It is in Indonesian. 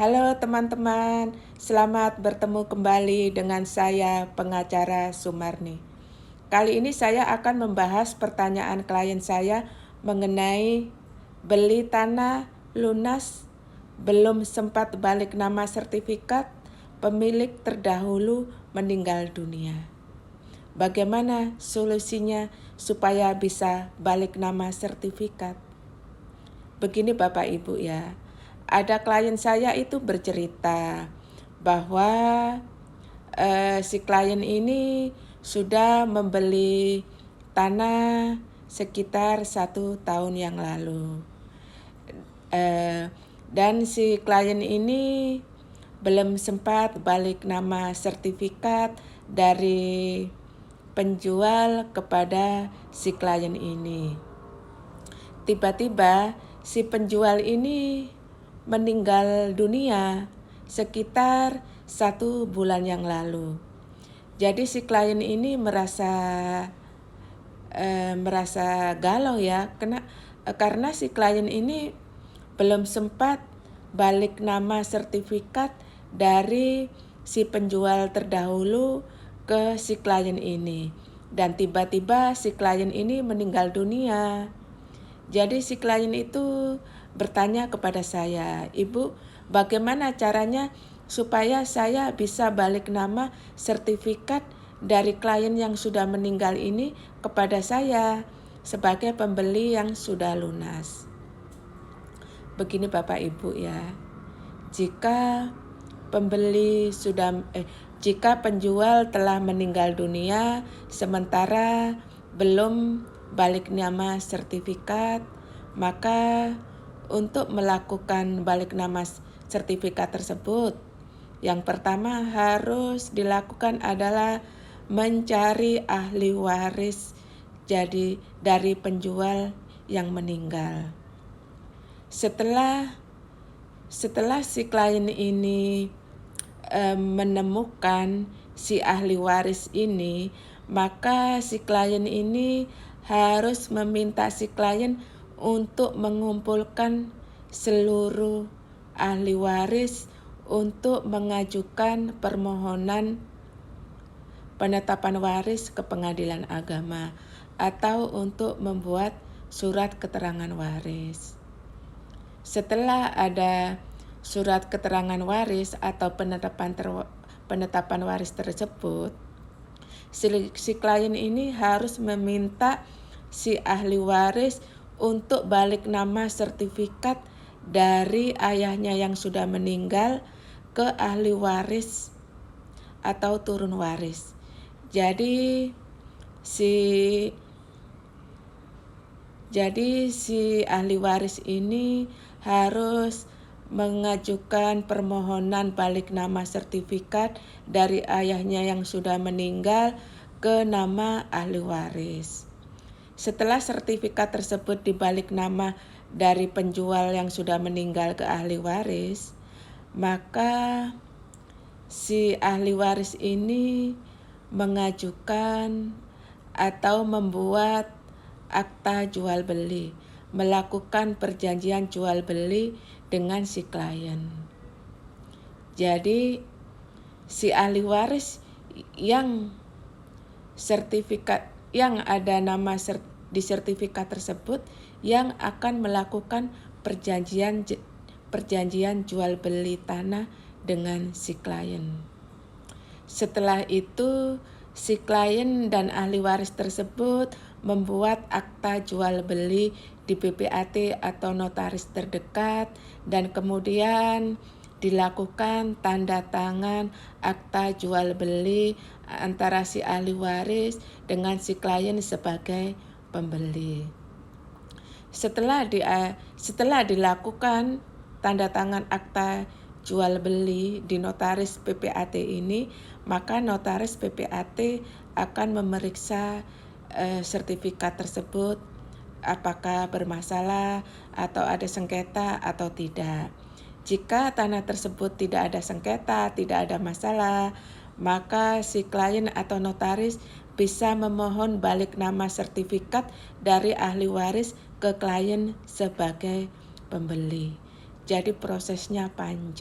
Halo teman-teman, selamat bertemu kembali dengan saya pengacara Sumarni. Kali ini saya akan membahas pertanyaan klien saya mengenai beli tanah lunas, belum sempat balik nama sertifikat, pemilik terdahulu meninggal dunia. Bagaimana solusinya supaya bisa balik nama sertifikat? Begini Bapak Ibu ya, ada klien saya itu bercerita bahwa si klien ini sudah membeli tanah sekitar 1 tahun yang lalu. Dan si klien ini belum sempat balik nama sertifikat dari penjual kepada si klien ini. Tiba-tiba si penjual ini meninggal dunia sekitar 1 bulan yang lalu. Jadi si klien ini merasa galau ya, karena si klien ini belum sempat balik nama sertifikat dari si penjual terdahulu ke si klien ini. Dan tiba-tiba si klien ini meninggal dunia. Jadi si klien itu bertanya kepada saya, "Ibu, bagaimana caranya supaya saya bisa balik nama sertifikat dari klien yang sudah meninggal ini kepada saya sebagai pembeli yang sudah lunas?" Begini Bapak Ibu ya, jika penjual telah meninggal dunia sementara belum balik nama sertifikat, maka untuk melakukan balik nama sertifikat tersebut, yang pertama harus dilakukan adalah mencari ahli waris jadi dari penjual yang meninggal. Setelah si klien ini menemukan si ahli waris ini, maka si klien ini harus meminta si klien untuk mengumpulkan seluruh ahli waris untuk mengajukan permohonan penetapan waris ke pengadilan agama atau untuk membuat surat keterangan waris. Setelah ada surat keterangan waris atau penetapan waris tersebut, si klien ini harus meminta si ahli waris untuk balik nama sertifikat dari ayahnya yang sudah meninggal ke ahli waris atau turun waris. Jadi si ahli waris ini harus mengajukan permohonan balik nama sertifikat dari ayahnya yang sudah meninggal ke nama ahli waris. Setelah sertifikat tersebut dibalik nama dari penjual yang sudah meninggal ke ahli waris, maka si ahli waris ini mengajukan atau membuat akta jual beli, melakukan perjanjian jual beli dengan si klien. Jadi si ahli waris yang ada nama di sertifikat tersebut yang akan melakukan perjanjian jual beli tanah dengan si klien. Setelah itu si klien dan ahli waris tersebut membuat akta jual beli di PPAT atau notaris terdekat, dan kemudian dilakukan tanda tangan akta jual beli antara si ahli waris dengan si klien sebagai pembeli. Setelah dilakukan tanda tangan akta jual beli di notaris PPAT ini, maka notaris PPAT akan memeriksa sertifikat tersebut apakah bermasalah atau ada sengketa atau tidak. Jika tanah tersebut tidak ada sengketa, tidak ada masalah, maka si klien atau notaris bisa memohon balik nama sertifikat dari ahli waris ke klien sebagai pembeli. Jadi prosesnya panjang.